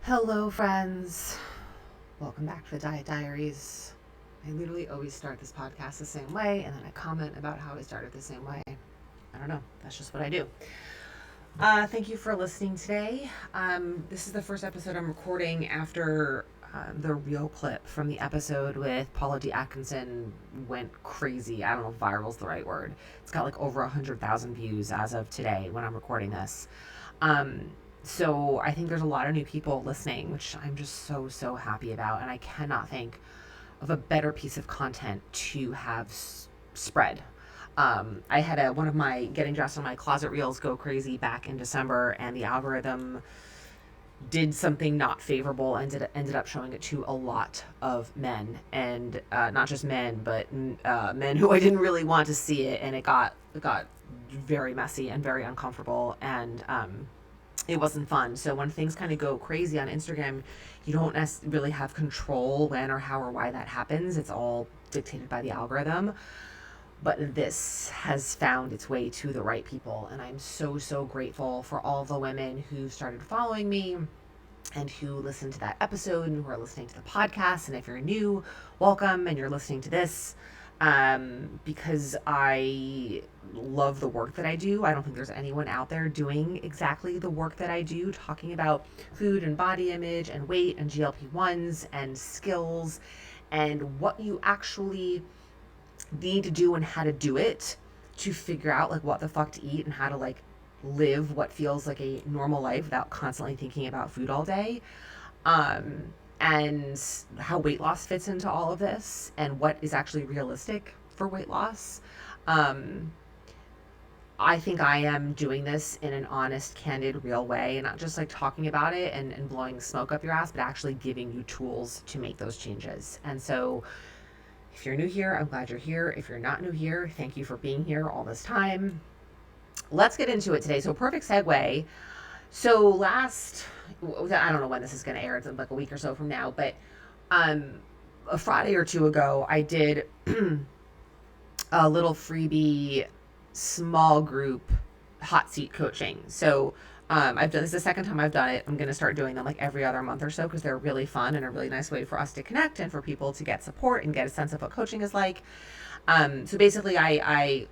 Hello, friends. Welcome back to the Diet Diaries. I literally always start this podcast the same way, and then I comment about how I started the same way. I don't know. That's just what I do. Thank you for listening today. This is the first episode I'm recording after the real clip from the episode with Paula D. Atkinson went crazy. I don't know if viral's the right word. It's got like over 100,000 views as of today when I'm recording this. So I think there's a lot of new people listening, which I'm just so happy about. And I cannot think of a better piece of content to have spread. I had one of my getting dressed in my closet reels go crazy back in December, and the algorithm did something not favorable and ended up showing it to a lot of men, and not just men, but men who I didn't really want to see it, and it got very messy and very uncomfortable, and it wasn't fun. So when things kind of go crazy on Instagram, you don't really have control when or how or why that happens. It's all dictated by the algorithm. But this has found its way to the right people, and I'm so grateful for all the women who started following me and who listened to that episode and who are listening to the podcast. And if you're new, welcome, and you're listening to this because I love the work that I do. I don't think there's anyone out there doing exactly the work that I do, talking about food and body image and weight and GLP-1s and skills and what you actually need to do and how to do it to figure out like what the fuck to eat and how to like live what feels like a normal life without constantly thinking about food all day. And how weight loss fits into all of this and what is actually realistic for weight loss. I think I am doing this in an honest, candid, real way, and not just like talking about it and blowing smoke up your ass, but actually giving you tools to make those changes. And so if you're new here, I'm glad you're here. If you're not new here, thank you for being here all this time. Let's get into it today. So perfect segue. So I don't know when this is going to air. It's like a week or so from now, but a Friday or two ago, I did a little freebie small group hot seat coaching. So I've done this the second time I've done it. I'm going to start doing them like every other month or so because they're really fun and a really nice way for us to connect and for people to get support and get a sense of what coaching is like. So basically I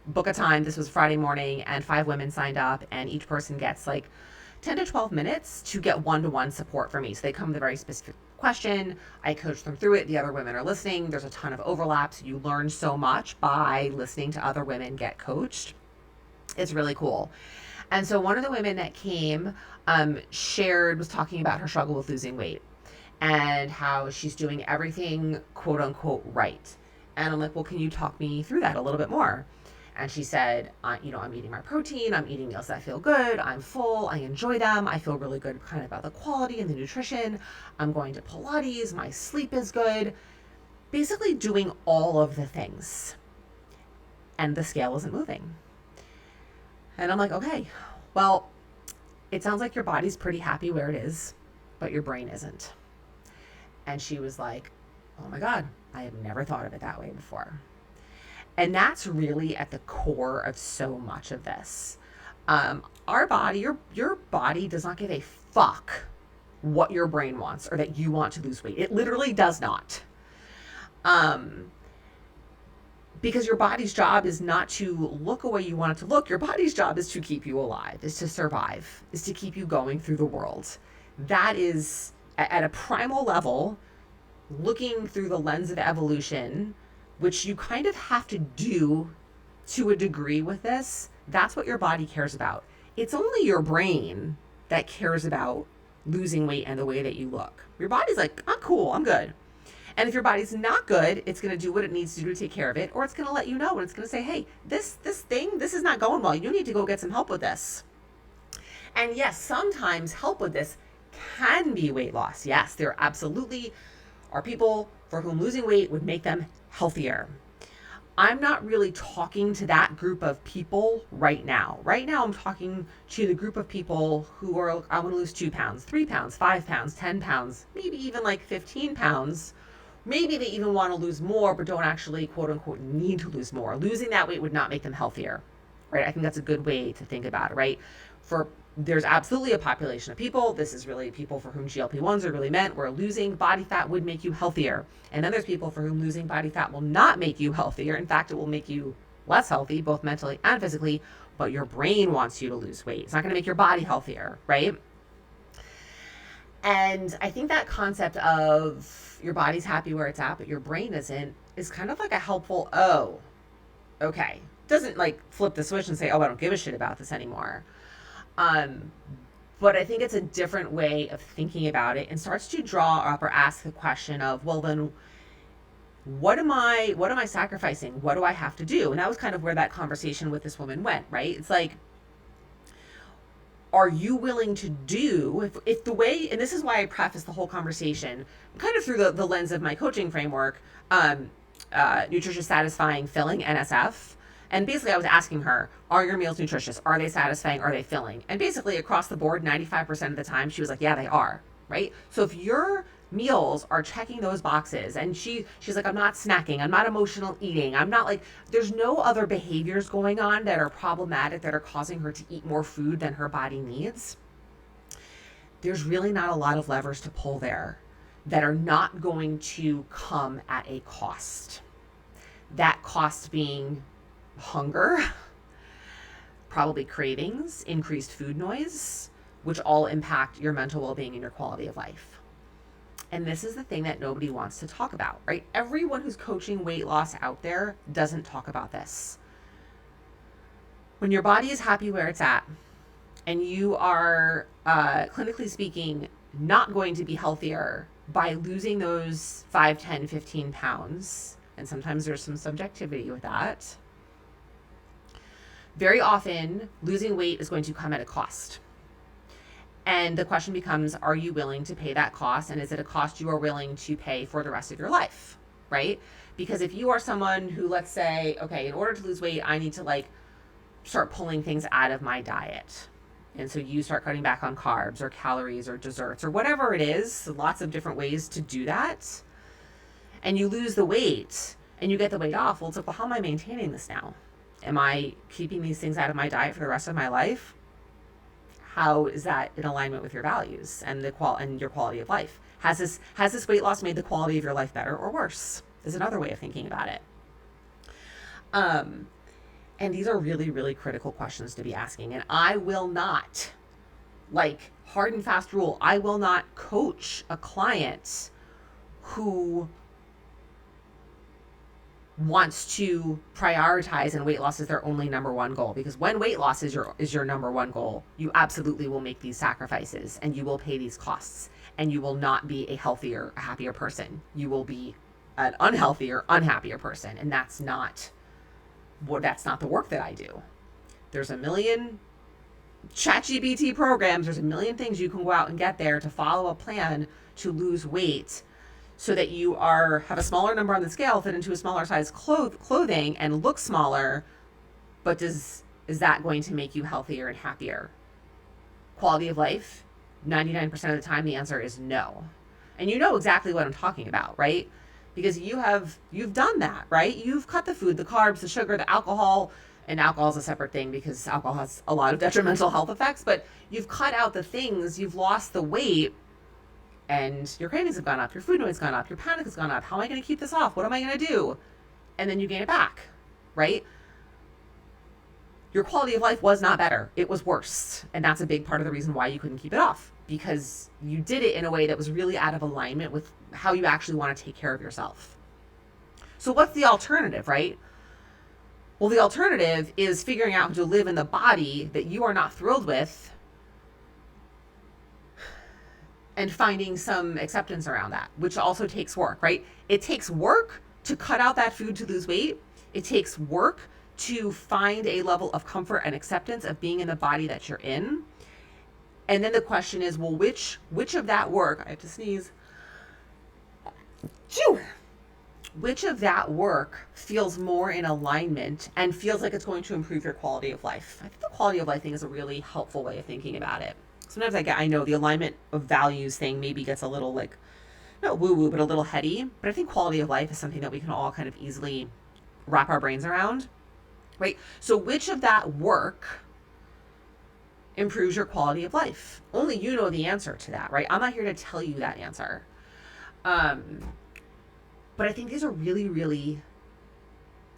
book a time. This was Friday morning, and 5 women signed up, and each person gets like 10 to 12 minutes to get one-to-one support from me. So they come with a very specific question. I coach them through it. The other women are listening. There's a ton of overlaps. You learn so much by listening to other women get coached. It's really cool. And so one of the women that came was talking about her struggle with losing weight and how she's doing everything quote unquote right. And I'm like, well, can you talk me through that a little bit more? And she said, I'm eating my protein. I'm eating meals that feel good. I'm full. I enjoy them. I feel really good kind of about the quality and the nutrition. I'm going to Pilates. My sleep is good. Basically doing all of the things. And the scale isn't moving. And I'm like, okay, well, it sounds like your body's pretty happy where it is, but your brain isn't. And she was like, oh my God, I have never thought of it that way before. And that's really at the core of so much of this. Our body, your body does not give a fuck what your brain wants or that you want to lose weight. It literally does not. Because your body's job is not to look the way you want it to look. Your body's job is to keep you alive, is to survive, is to keep you going through the world. That is, at a primal level, looking through the lens of evolution, which you kind of have to do to a degree with this. That's what your body cares about. It's only your brain that cares about losing weight and the way that you look. Your body's like, I'm cool, I'm good. And if your body's not good, it's going to do what it needs to do to take care of it, or it's going to let you know, and it's going to say, hey, this is not going well. You need to go get some help with this. And yes, sometimes help with this can be weight loss. Yes, there absolutely are people for whom losing weight would make them healthier. I'm not really talking to that group of people right now. Right now, I'm talking to the group of people who are, I want to lose 2 pounds, 3 pounds, 5 pounds, 10 pounds, maybe even like 15 pounds. Maybe they even want to lose more, but don't actually, quote unquote, need to lose more. Losing that weight would not make them healthier, right? I think that's a good way to think about it, right? For there's absolutely a population of people, this is really people for whom GLP-1s are really meant, where losing body fat would make you healthier. And then there's people for whom losing body fat will not make you healthier. In fact, it will make you less healthy, both mentally and physically, but your brain wants you to lose weight. It's not going to make your body healthier, right? And I think that concept of your body's happy where it's at, but your brain isn't, is kind of like a helpful, oh, okay. Doesn't like flip the switch and say, oh, I don't give a shit about this anymore. But I think it's a different way of thinking about it, and starts to draw up or ask the question of, well, then what am I sacrificing? What do I have to do? And that was kind of where that conversation with this woman went, right? It's like, are you willing to do, if the way, and this is why I preface the whole conversation kind of through the lens of my coaching framework, nutritious, satisfying, filling, NSF. And basically I was asking her, are your meals nutritious? Are they satisfying? Are they filling? And basically across the board, 95% of the time, she was like, yeah, they are, right? So if your meals are checking those boxes, and she's like, I'm not snacking, I'm not emotional eating, I'm not like, there's no other behaviors going on that are problematic, that are causing her to eat more food than her body needs, there's really not a lot of levers to pull there that are not going to come at a cost. That cost being hunger, probably cravings, increased food noise, which all impact your mental well-being and your quality of life. And this is the thing that nobody wants to talk about, right? Everyone who's coaching weight loss out there doesn't talk about this. When your body is happy where it's at, and you are, clinically speaking, not going to be healthier by losing those 5, 10, 15 pounds, and sometimes there's some subjectivity with that, very often losing weight is going to come at a cost. And the question becomes, are you willing to pay that cost? And is it a cost you are willing to pay for the rest of your life, right? Because if you are someone who, let's say, okay, in order to lose weight, I need to like start pulling things out of my diet. And so you start cutting back on carbs or calories or desserts or whatever it is, lots of different ways to do that. And you lose the weight and you get the weight off. Well, it's like, well, how am I maintaining this now? Am I keeping these things out of my diet for the rest of my life? How is that in alignment with your values and and your quality of life? Has this weight loss made the quality of your life better or worse? Is another way of thinking about it. And these are really, really critical questions to be asking. And I will not, like, hard and fast rule, I will not coach a client who wants to prioritize and weight loss is their only number one goal. Because when weight loss is your number one goal, you absolutely will make these sacrifices and you will pay these costs, and you will not be a healthier, a happier person. You will be an unhealthier, unhappier person. And that's not the work that I do. There's a million ChatGPT programs. There's a million things you can go out and get there to follow a plan to lose weight, so that you have a smaller number on the scale, fit into a smaller size clothing, and look smaller. But is that going to make you healthier and happier? Quality of life, 99% of the time, the answer is no. And you know exactly what I'm talking about, right? Because you've done that, right? You've cut the food, the carbs, the sugar, the alcohol, and alcohol is a separate thing because alcohol has a lot of detrimental health effects, but you've cut out the things, you've lost the weight, and your cravings have gone up, your food noise has gone up, your panic has gone up. How am I going to keep this off? What am I going to do? And then you gain it back, right? Your quality of life was not better. It was worse. And that's a big part of the reason why you couldn't keep it off, because you did it in a way that was really out of alignment with how you actually want to take care of yourself. So what's the alternative, right? Well, the alternative is figuring out how to live in the body that you are not thrilled with, and finding some acceptance around that, which also takes work, right? It takes work to cut out that food to lose weight. It takes work to find a level of comfort and acceptance of being in the body that you're in. And then the question is, well, which of that work, I have to sneeze, which of that work feels more in alignment and feels like it's going to improve your quality of life? I think the quality of life thing is a really helpful way of thinking about it. Sometimes I know the alignment of values thing maybe gets a little like, not woo-woo, but a little heady. But I think quality of life is something that we can all kind of easily wrap our brains around, right? So which of that work improves your quality of life? Only you know the answer to that, right? I'm not here to tell you that answer. But I think these are really, really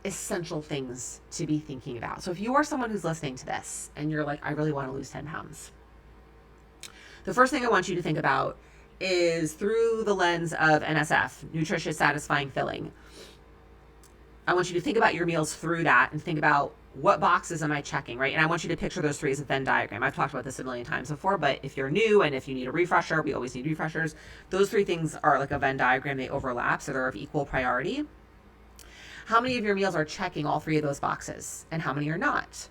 essential things to be thinking about. So if you are someone who's listening to this and you're like, I really want to lose 10 pounds, the first thing I want you to think about is through the lens of NSF, nutritious, satisfying, filling. I want you to think about your meals through that and think about what boxes am I checking, right? And I want you to picture those three as a Venn diagram. I've talked about this a million times before, but if you're new and if you need a refresher, we always need refreshers. Those three things are like a Venn diagram. They overlap, so they're of equal priority. How many of your meals are checking all three of those boxes and how many are not?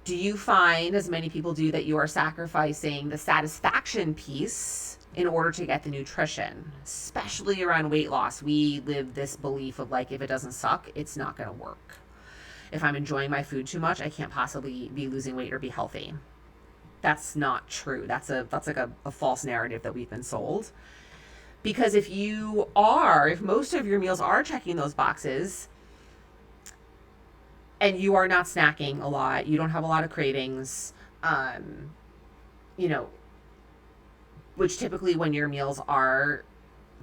Do you find, as many people do, that you are sacrificing the satisfaction piece in order to get the nutrition, especially around weight loss? We live this belief of like, if it doesn't suck, it's not going to work. If I'm enjoying my food too much, I can't possibly be losing weight or be healthy. That's not true. That's like a false narrative that we've been sold. Because if most of your meals are checking those boxes and you are not snacking a lot, you don't have a lot of cravings, which typically when your meals are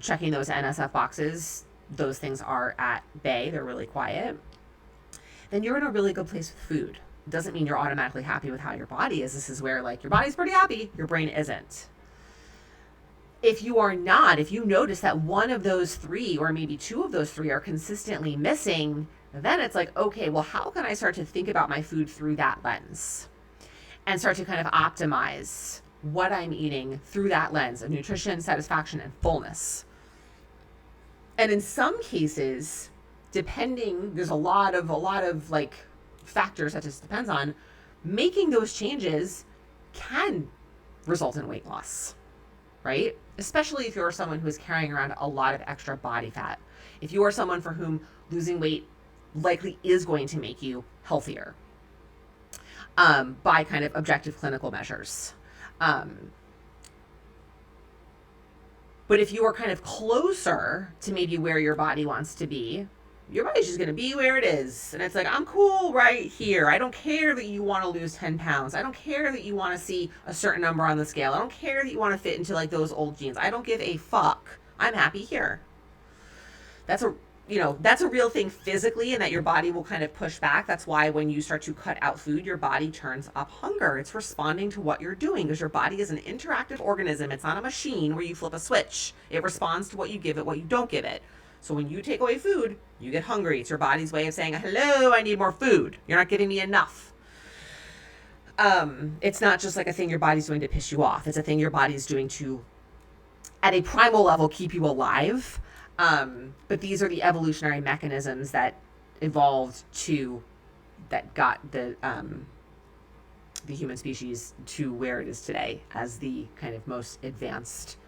checking those NSF boxes, those things are at bay, they're really quiet, then you're in a really good place with food. It doesn't mean you're automatically happy with how your body is. This is where like your body's pretty happy, your brain isn't. If you are not, if you notice that one of those three or maybe two of those three are consistently missing, then it's like, okay, well, how can I start to think about my food through that lens and start to kind of optimize what I'm eating through that lens of nutrition, satisfaction, and fullness. And in some cases, depending, there's a lot of like factors that just depends on, making those changes can result in weight loss, right? Especially if you're someone who is carrying around a lot of extra body fat. If you are someone for whom losing weight likely is going to make you healthier by kind of objective clinical measures. But if you are kind of closer to maybe where your body wants to be, your body's just going to be where it is. And it's like, I'm cool right here. I don't care that you want to lose 10 pounds. I don't care that you want to see a certain number on the scale. I don't care that you want to fit into like those old jeans. I don't give a fuck. I'm happy here. That's a real thing physically, and that your body will kind of push back. That's why when you start to cut out food, your body turns up hunger. It's responding to what you're doing because your body is an interactive organism. It's not a machine where you flip a switch. It responds to what you give it, what you don't give it. So when you take away food, you get hungry. It's your body's way of saying, hello, I need more food. You're not giving me enough. It's not just like a thing your body's doing to piss you off. It's a thing your body's doing to, at a primal level, keep you alive. But these are the evolutionary mechanisms that evolved that got the human species to where it is today as the kind of most advanced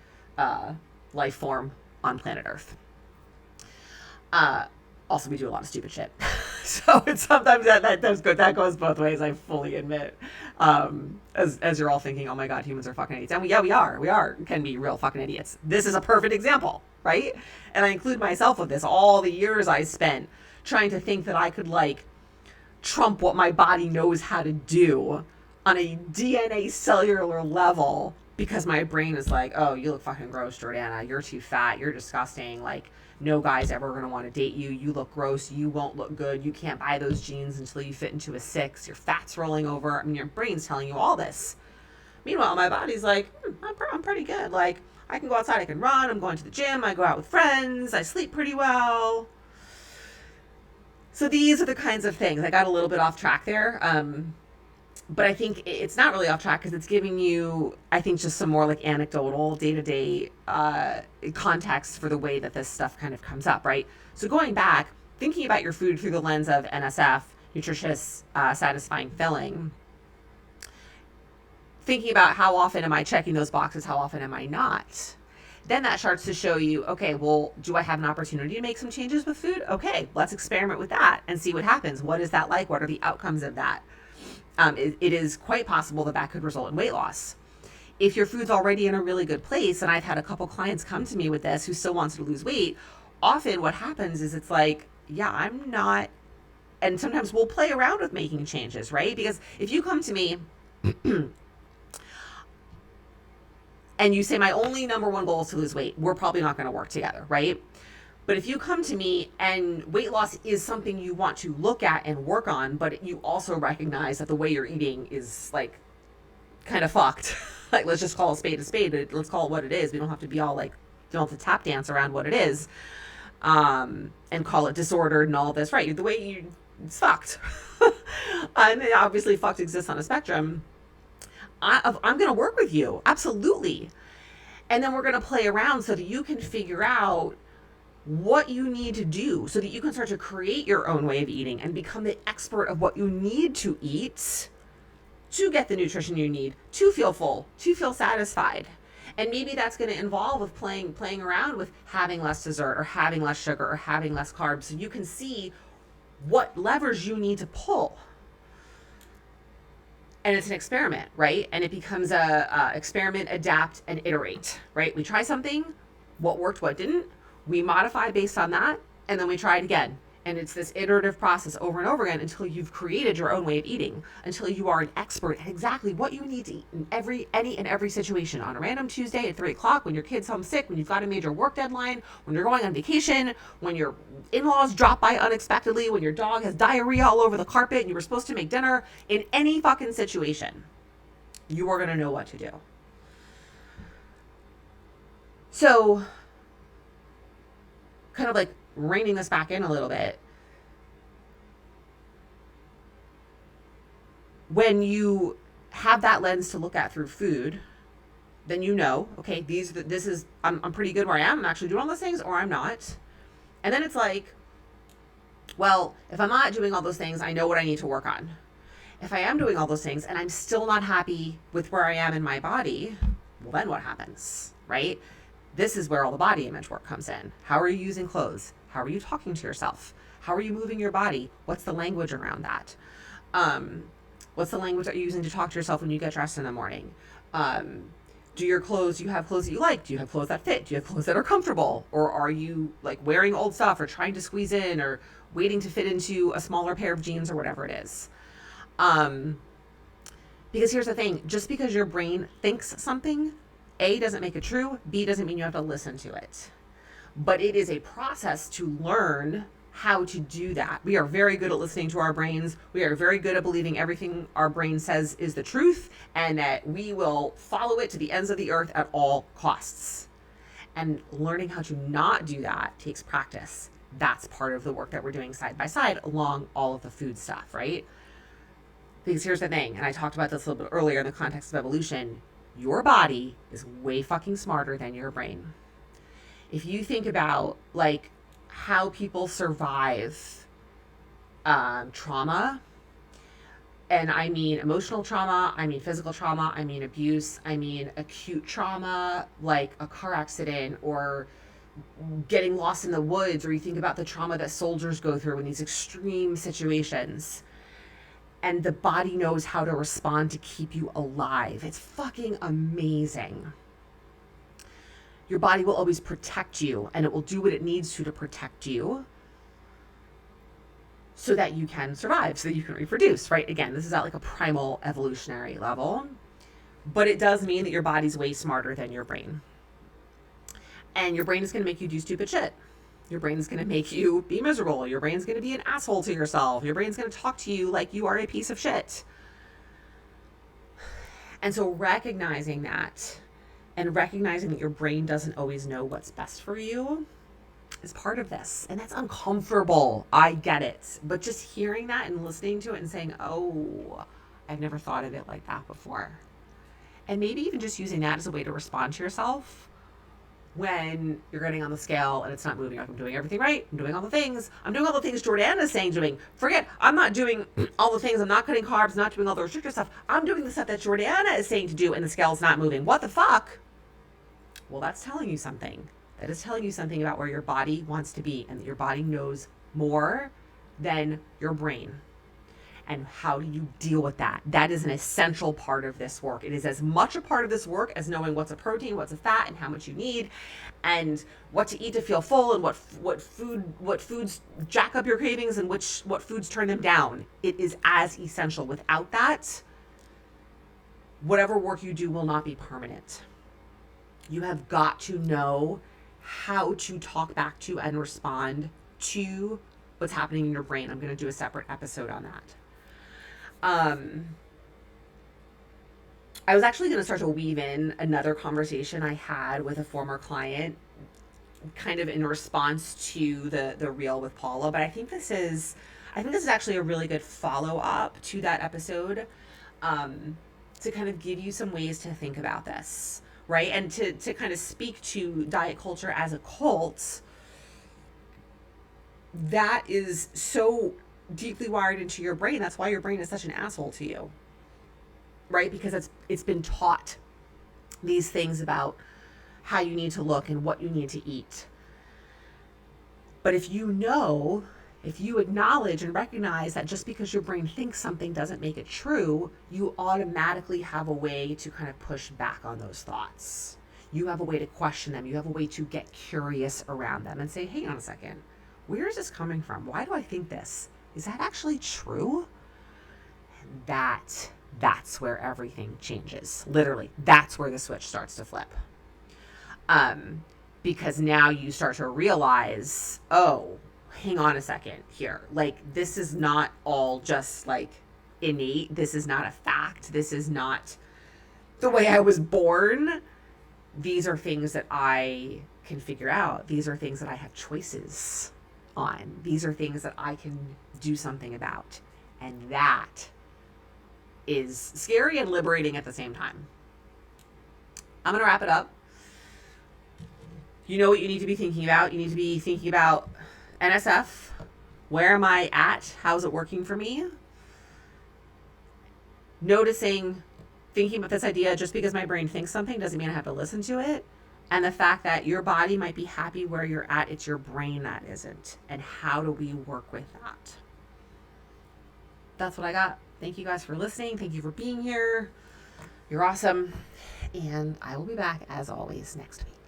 life form on planet Earth. Also, we do a lot of stupid shit. So it's sometimes that's good. That goes both ways, I fully admit. As you're all thinking, oh my God, humans are fucking idiots. And we can be real fucking idiots. This is a perfect example, right? And I include myself with this. All the years I spent trying to think that I could like trump what my body knows how to do on a DNA cellular level because my brain is like, oh, you look fucking gross, Jordana. You're too fat. You're disgusting. Like, no guy's ever going to want to date you. You look gross. You won't look good. You can't buy those jeans until you fit into a 6. Your fat's rolling over. I mean, your brain's telling you all this. Meanwhile, my body's like, I'm pretty good. Like, I can go outside. I can run. I'm going to the gym. I go out with friends. I sleep pretty well. So these are the kinds of things. I got a little bit off track there. But I think it's not really off track because it's giving you, I think, just some more like anecdotal day-to-day context for the way that this stuff kind of comes up, right? So going back, thinking about your food through the lens of NSF, nutritious, satisfying, filling, thinking about how often am I checking those boxes, how often am I not? Then that starts to show you, okay, well, do I have an opportunity to make some changes with food? Okay, let's experiment with that and see what happens. What is that like? What are the outcomes of that? It is quite possible that could result in weight loss. If your food's already in a really good place, and I've had a couple clients come to me with this who still wants to lose weight, often what happens is it's like, yeah, I'm not, and sometimes we'll play around with making changes, right? Because if you come to me and you say, my only number one goal is to lose weight, we're probably not going to work together, right? But if you come to me and weight loss is something you want to look at and work on, but you also recognize that the way you're eating is like kind of fucked. Like, let's just call a spade, but let's call it what it is. We don't have to be all like, you don't have to tap dance around what it is, and call it disordered and all this, right? The way you, it's fucked. And obviously fucked exists on a spectrum. I'm going to work with you. Absolutely. And then we're going to play around so that you can figure out what you need to do so that you can start to create your own way of eating and become the expert of what you need to eat to get the nutrition you need, to feel full, to feel satisfied. And maybe that's going to involve with playing around with having less dessert or having less sugar or having less carbs, so you can see what levers you need to pull. And it's an experiment, right? And it becomes a experiment, adapt, and iterate, right? We try something, what worked, what didn't. We modify based on that, and then we try it again. And it's this iterative process over and over again until you've created your own way of eating, until you are an expert at exactly what you need to eat in any and every situation. On a random Tuesday at 3 o'clock, when your kid's homesick, when you've got a major work deadline, when you're going on vacation, when your in-laws drop by unexpectedly, when your dog has diarrhea all over the carpet and you were supposed to make dinner, in any fucking situation, you are going to know what to do. So, kind of like reining this back in a little bit, when you have that lens to look at through food, then you know, okay, this is, I'm pretty good where I am. I'm actually doing all those things, or I'm not. And then it's like, well, if I'm not doing all those things, I know what I need to work on. If I am doing all those things and I'm still not happy with where I am in my body, well, then what happens, right? This is where all the body image work comes in. How are you using clothes? How are you talking to yourself? How are you moving your body? What's the language around that? What's the language that you're using to talk to yourself when you get dressed in the morning? Do you have clothes that you like? Do you have clothes that fit? Do you have clothes that are comfortable? Or are you like wearing old stuff or trying to squeeze in or waiting to fit into a smaller pair of jeans or whatever it is? Because here's the thing, just because your brain thinks something, A, doesn't make it true, B, doesn't mean you have to listen to it. But it is a process to learn how to do that. We are very good at listening to our brains. We are very good at believing everything our brain says is the truth, and that we will follow it to the ends of the earth at all costs. And learning how to not do that takes practice. That's part of the work that we're doing side by side along all of the food stuff, right? Because here's the thing, and I talked about this a little bit earlier in the context of evolution, your body is way fucking smarter than your brain. If you think about like how people survive trauma, and I mean emotional trauma, I mean physical trauma, I mean abuse, I mean acute trauma, like a car accident or getting lost in the woods, or you think about the trauma that soldiers go through in these extreme situations. And the body knows how to respond to keep you alive. It's fucking amazing. Your body will always protect you, and it will do what it needs to protect you so that you can survive, so that you can reproduce, right? Again, this is at like a primal evolutionary level, but it does mean that your body's way smarter than your brain. And your brain is going to make you do stupid shit. Your brain is going to make you be miserable. Your brain's going to be an asshole to yourself. Your brain's going to talk to you like you are a piece of shit. And so recognizing that, and recognizing that your brain doesn't always know what's best for you, is part of this. And that's uncomfortable. I get it. But just hearing that and listening to it and saying, oh, I've never thought of it like that before. And maybe even just using that as a way to respond to yourself when you're getting on the scale and it's not moving. Like, I'm doing everything right. I'm doing all the things. I'm doing all the things Jordana is saying doing. Forget, I'm not doing all the things. I'm not cutting carbs, not doing all the restricted stuff. I'm doing the stuff that Jordana is saying to do, and the scale's not moving. What the fuck? Well, that's telling you something. That is telling you something about where your body wants to be, and that your body knows more than your brain. And how do you deal with that? That is an essential part of this work. It is as much a part of this work as knowing what's a protein, what's a fat, and how much you need, and what to eat to feel full, and what foods jack up your cravings, and what foods turn them down. It is as essential. Without that, whatever work you do will not be permanent. You have got to know how to talk back to and respond to what's happening in your brain. I'm going to do a separate episode on that. I was actually going to start to weave in another conversation I had with a former client, kind of in response to the reel with Paula, but I think this is actually a really good follow up to that episode, to kind of give you some ways to think about this, right? And to kind of speak to diet culture as a cult that is so deeply wired into your brain. That's why your brain is such an asshole to you, right? Because it's been taught these things about how you need to look and what you need to eat. But if you acknowledge and recognize that just because your brain thinks something doesn't make it true, you automatically have a way to kind of push back on those thoughts. You have a way to question them. You have a way to get curious around them and say, hang on a second, where is this coming from? Why do I think this? Is that actually true? And that's where everything changes. Literally, that's where the switch starts to flip. Because now you start to realize, oh, hang on a second here. Like, this is not all just like innate. This is not a fact. This is not the way I was born. These are things that I can figure out. These are things that I have choices on. These are things that I can do something about. And that is scary and liberating at the same time. I'm going to wrap it up. You know what you need to be thinking about. You need to be thinking about NSF. Where am I at? How's it working for me? Noticing, thinking about this idea, just because my brain thinks something doesn't mean I have to listen to it. And the fact that your body might be happy where you're at, it's your brain that isn't. And how do we work with that? That's what I got. Thank you guys for listening. Thank you for being here. You're awesome. And I will be back, as always, next week.